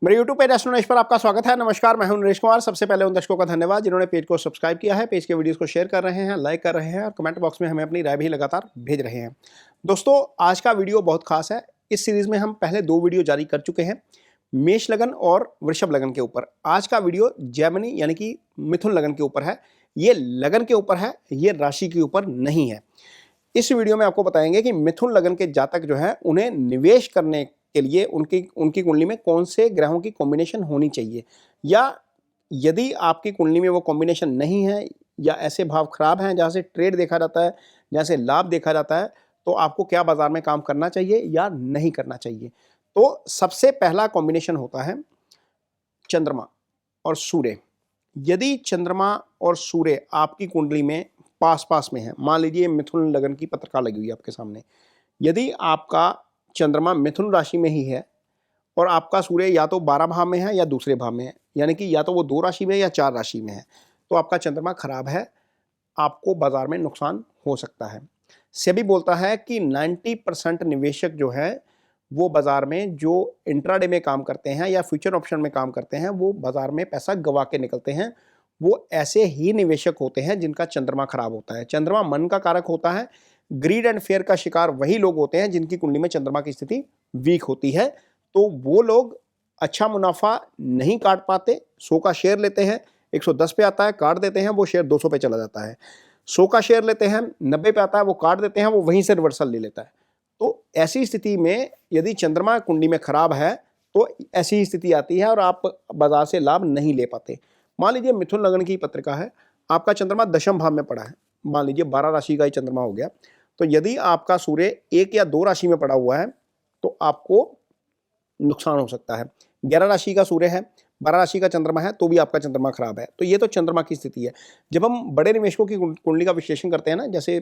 मेरे YouTube page एस्ट्रोनॉइज पर आपका स्वागत है। नमस्कार, मैं हूं नरेश कुमार। सबसे पहले उन दर्शकों का धन्यवाद जिन्होंने पेज को सब्सक्राइब किया है, पेज के वीडियोस को शेयर कर रहे हैं, लाइक कर रहे हैं और कमेंट बॉक्स में हमें अपनी राय भी लगातार भेज रहे हैं। दोस्तों, आज का वीडियो बहुत खास है। इस सीरीज में हम पहले 2 वीडियो जारी कर चुके हैं, मेष लगन और वृषभ लगन के ऊपर। आज का वीडियो जेमिनी यानी कि मिथुन लगन के ऊपर है। ये लगन के ऊपर है, ये राशि के ऊपर नहीं है। इस वीडियो में आपको बताएंगे कि मिथुन लगन के जातक जो है उन्हें निवेश करने के लिए उनकी उनकी कुंडली में कौन से ग्रहों की कॉम्बिनेशन होनी चाहिए, या यदि आपकी कुंडली में वो कॉम्बिनेशन नहीं है या ऐसे भाव खराब हैं जहाँ से ट्रेड देखा जाता है, जहाँ से लाभ देखा जाता है, तो आपको क्या बाजार में काम करना चाहिए या नहीं करना चाहिए। तो सबसे पहला कॉम्बिनेशन होता है चंद्रमा और सूर्य। यदि चंद्रमा और सूर्य आपकी कुंडली में पास पास में है, मान लीजिए मिथुन लगन की पत्रिका लगी हुई है आपके सामने, यदि आपका चंद्रमा मिथुन राशि में ही है और आपका सूर्य या तो 12 भाव में है या दूसरे भाव में है, यानी कि या तो वो 2 राशि में या 4 राशि में है, तो आपका चंद्रमा खराब है, आपको बाजार में नुकसान हो सकता है। सेबी बोलता है कि 90% निवेशक जो है वो बाजार में जो इंट्राडे में काम करते हैं या फ्यूचर ऑप्शन में काम करते हैं, वो बाजार में पैसा गवा के निकलते हैं। वो ऐसे ही निवेशक होते हैं जिनका चंद्रमा खराब होता है। चंद्रमा मन का कारक होता है। ग्रीड एंड फेयर का शिकार वही लोग होते हैं जिनकी कुंडली में चंद्रमा की स्थिति वीक होती है। तो वो लोग अच्छा मुनाफा नहीं काट पाते। 100 का शेयर लेते हैं, 110 पे आता है, काट देते हैं, वो शेयर 200 पे चला जाता है। 100 का शेयर लेते हैं, 90 पे आता है, वो काट देते हैं, वो वहीं से रिवर्सल ले लेता है। तो ऐसी स्थिति में यदि चंद्रमा कुंडली में खराब है तो ऐसी ही स्थिति आती है और आप बाजार से लाभ नहीं ले पाते। मान लीजिए मिथुन लगन की पत्रिका है, आपका चंद्रमा दशम भाव में पड़ा है, मान लीजिए 12 राशि का ही चंद्रमा हो गया, तो यदि आपका सूर्य 1 या 2 राशि में पड़ा हुआ है तो आपको नुकसान हो सकता है। 11 राशि का सूर्य है, 12 राशि का चंद्रमा है, तो भी आपका चंद्रमा खराब है। तो ये तो चंद्रमा की स्थिति है। जब हम बड़े निवेशकों की कुंडली का विश्लेषण करते हैं ना, जैसे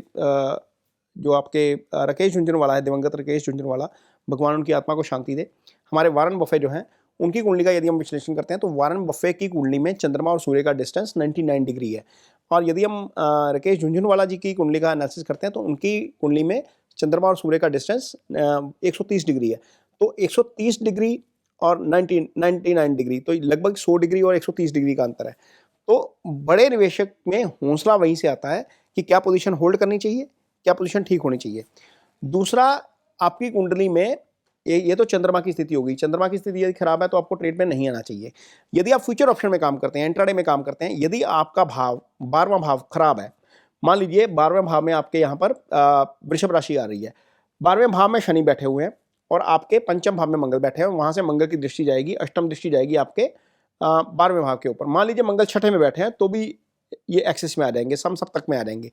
जो आपके राकेश झुनझुनवाला है, दिवंगत राकेश झुनझुनवाला, भगवान उनकी आत्मा को शांति दे, हमारे वारन बफे जो हैं उनकी कुंडली का यदि हम विश्लेषण करते हैं तो वारन बफे की कुंडली में चंद्रमा और सूर्य का डिस्टेंस 99 डिग्री है। और यदि हम राकेश झुनझुनवाला जी की कुंडली का एनालिसिस करते हैं तो उनकी कुंडली में चंद्रमा और सूर्य का डिस्टेंस 130 डिग्री है। तो 130 डिग्री और 99 डिग्री, तो लगभग 100 डिग्री और 130 डिग्री का अंतर है। तो बड़े निवेशक में हौसला वहीं से आता है कि क्या पोजीशन होल्ड करनी चाहिए, क्या पोजीशन ठीक होनी चाहिए। दूसरा, आपकी कुंडली में ये तो चंद्रमा की स्थिति होगी। चंद्रमा की स्थिति यदि खराब है तो आपको ट्रेड में नहीं आना चाहिए। यदि आप फ्यूचर ऑप्शन में काम करते हैं, इंट्राडे में काम करते हैं, यदि आपका भाव 12वां भाव खराब है, मान लीजिए 12वें भाव में आपके यहाँ पर वृषभ राशि आ रही है, 12वें भाव में शनि बैठे हुए हैं और आपके पंचम भाव में मंगल बैठे हैं, वहां से मंगल की दृष्टि जाएगी, अष्टम दृष्टि जाएगी आपके 12वें भाव के ऊपर। मान लीजिए मंगल छठे में बैठे हैं तो भी ये एक्सेस में आ जाएंगे, सप्तक में आ जाएंगे।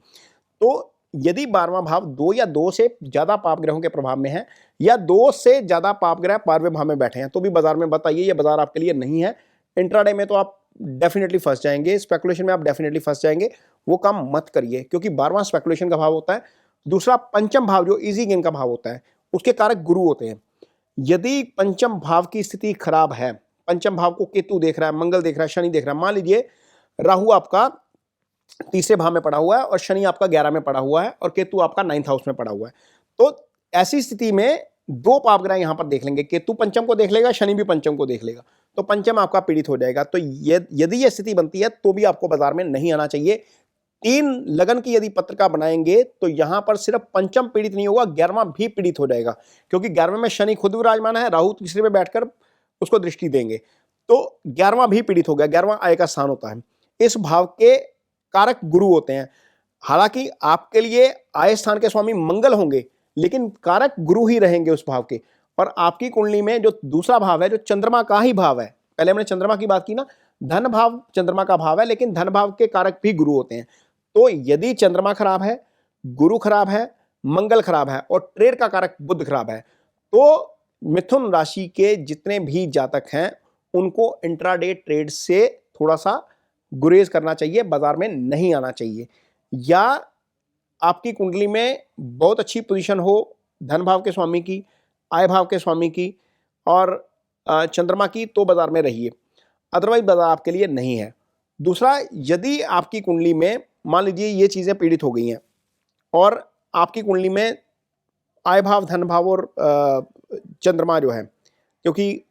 तो यदि 12वां भाव 2 या 2 से ज्यादा पाप ग्रहों के प्रभाव में है या 2 से ज्यादा पाप ग्रह 12वें भाव में बैठे हैं, तो भी बाजार में बताइए ये बाजार आपके लिए नहीं है। इंट्राडे में तो आप डेफिनेटली फंस जाएंगे, स्पेकुलेशन में आप डेफिनेटली फंस जाएंगे। वो काम मत करिए, क्योंकि 12वां स्पेकुलेशन का भाव होता है। दूसरा, पंचम भाव जो इजी गेन का भाव होता है, उसके कारक गुरु होते हैं। यदि पंचम भाव की स्थिति खराब है, पंचम भाव को केतु देख रहा है, मंगल देख रहा है, शनि देख रहा है, मान लीजिए राहु आपका तीसरे भाव में पड़ा हुआ है और शनि आपका 11 में पड़ा हुआ है और केतु आपका 9th हाउस में पड़ा हुआ है, तो ऐसी स्थिति में 2 पापग्रह यहां पर देख लेंगे, केतु पंचम को देख लेगा, शनि भी पंचम को देख लेगा, तो पंचम आपका पीड़ित हो जाएगा। तो यदि यह स्थिति बनती है तो भी आपको बाजार में नहीं आना चाहिए। 3 लगन की यदि पत्रिका बनाएंगे तो यहां पर सिर्फ पंचम पीड़ित नहीं होगा, 11वां भी पीड़ित हो जाएगा, क्योंकि 11वें में शनि खुद विराजमान है, राहु तीसरे में बैठकर उसको दृष्टि देंगे, तो 11वां भी पीड़ित हो गया। 11वां आय का स्थान होता है। इस भाव के कारक गुरु होते हैं। हालांकि आपके लिए आय स्थान के स्वामी मंगल होंगे, लेकिन कारक गुरु ही रहेंगे उस भाव के। और आपकी कुंडली में जो दूसरा भाव है, जो चंद्रमा का ही भाव है, पहले हमने चंद्रमा की बात की ना, धन भाव चंद्रमा का भाव है, लेकिन धन भाव के कारक भी गुरु होते हैं। तो यदि चंद्रमा खराब है, गुरु खराब है, मंगल खराब है और ट्रेड का कारक बुध खराब है, तो मिथुन राशि के जितने भी जातक हैं उनको इंट्राडे ट्रेड से थोड़ा सा गुरेज करना चाहिए, बाजार में नहीं आना चाहिए। या आपकी कुंडली में बहुत अच्छी पोजीशन हो धन भाव के स्वामी की, आय भाव के स्वामी की और चंद्रमा की, तो बाजार में रहिए, अदरवाइज बाजार आपके लिए नहीं है। दूसरा, यदि आपकी कुंडली में मान लीजिए ये चीजें पीड़ित हो गई हैं और आपकी कुंडली में आय भाव, धन भाव और चंद्रमा जो है, क्योंकि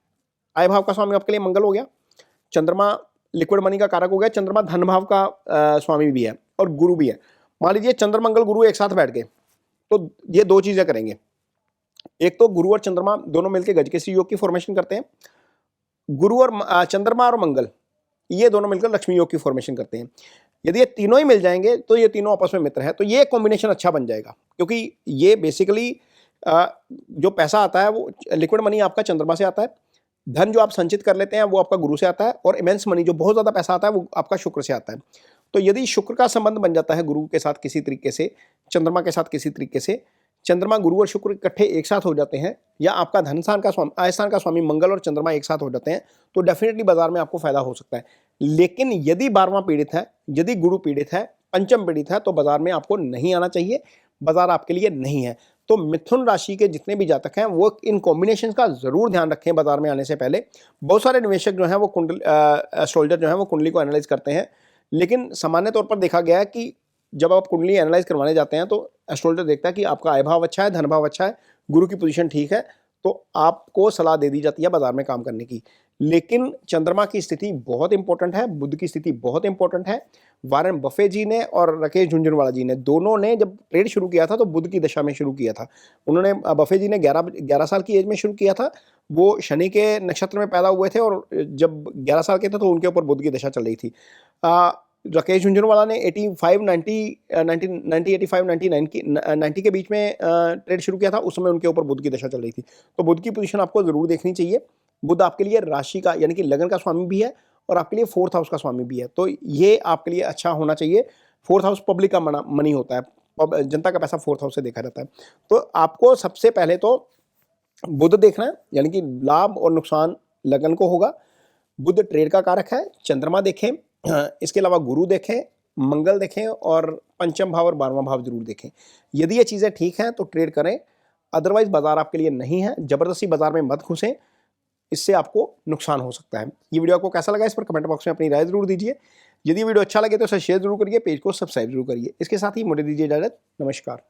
आय भाव का स्वामी आपके लिए मंगल हो गया, चंद्रमा लिक्विड मनी का कारक हो गया, चंद्रमा धन भाव का स्वामी भी है और गुरु भी है। मान लीजिए चंद्र मंगल गुरु एक साथ बैठ गए तो ये दो चीजें करेंगे, एक तो गुरु और चंद्रमा दोनों मिलकर गजकेसरी योग की फॉर्मेशन करते हैं, गुरु और चंद्रमा और मंगल ये दोनों मिलकर लक्ष्मी योग की फॉर्मेशन करते हैं। यदि ये तीनों ही मिल जाएंगे तो ये तीनों आपस में मित्र है, तो ये कॉम्बिनेशन अच्छा बन जाएगा, क्योंकि ये बेसिकली जो पैसा आता है वो लिक्विड मनी आपका चंद्रमा से आता है, धन जो आप संचित कर लेते हैं वो आपका गुरु से आता है, और इमेंस मनी जो बहुत ज़्यादा पैसा आता है वो आपका शुक्र से आता है। तो यदि शुक्र का संबंध बन जाता है गुरु के साथ किसी तरीके से, चंद्रमा के साथ किसी तरीके से, चंद्रमा गुरु और शुक्र इकट्ठे एक साथ हो जाते हैं, या आपका धन स्थान का स्वामी आय स्थान का स्वामी मंगल और चंद्रमा एक साथ हो जाते हैं, तो डेफिनेटली बाजार में आपको फायदा हो सकता है। लेकिन यदि 12वां पीड़ित है, यदि गुरु पीड़ित है, पंचम पीड़ित है, तो बाजार में आपको नहीं आना चाहिए, बाजार आपके लिए नहीं है। तो मिथुन राशि के जितने भी जातक हैं वो इन कॉम्बिनेशंस का जरूर ध्यान रखें बाजार में आने से पहले। बहुत सारे निवेशक जो हैं वो कुंडली एस्ट्रोलॉजर जो हैं वो कुंडली को एनालाइज करते हैं, लेकिन सामान्य तौर पर देखा गया है कि जब आप कुंडली एनालाइज करवाने जाते हैं तो एस्ट्रोलॉजर देखता है कि आपका आय भाव अच्छा है, धन भाव अच्छा है, गुरु की पोजीशन ठीक है, तो आपको सलाह दे दी जाती है बाजार में काम करने की। लेकिन चंद्रमा की स्थिति बहुत इंपॉर्टेंट है, बुध की स्थिति बहुत इंपॉर्टेंट है। वारेन बफे जी ने और राकेश झुंझुनवाला जी ने दोनों ने जब ट्रेड शुरू किया था तो बुध की दशा में शुरू किया था। उन्होंने बफे जी ने 11 साल की एज में शुरू किया था, वो शनि के नक्षत्र में पैदा हुए थे, और जब 11 साल के थे तो उनके ऊपर बुध की दशा चल रही थी। राकेश झुंझुनवाला ने 85 90 85 90 के बीच में ट्रेड शुरू किया था, उस समय उनके ऊपर बुध की दशा चल रही थी। तो बुध की पोजीशन आपको जरूर देखनी चाहिए। बुध आपके लिए राशि का यानी कि लगन का स्वामी भी है और आपके लिए 4th हाउस का स्वामी भी है, तो ये आपके लिए अच्छा होना चाहिए। 4th हाउस पब्लिक का मनी होता है, जनता का पैसा 4th हाउस से देखा जाता है। तो आपको सबसे पहले तो बुध देखना है, यानी कि लाभ और नुकसान लगन को होगा। बुध ट्रेड का कारक है, चंद्रमा देखें, इसके अलावा गुरु देखें, मंगल देखें, और पंचम भाव और 12वां भाव जरूर देखें। यदि ये चीज़ें ठीक हैं तो ट्रेड करें, अदरवाइज बाजार आपके लिए नहीं है। जबरदस्ती बाजार में मत घुसें, इससे आपको नुकसान हो सकता है। ये वीडियो आपको कैसा लगा इस पर कमेंट बॉक्स में अपनी राय जरूर दीजिए। यदि वीडियो अच्छा लगे तो इसे शेयर जरूर करिए, पेज को सब्सक्राइब जरूर करिए। इसके साथ ही मुझे दीजिए इजाजत, नमस्कार।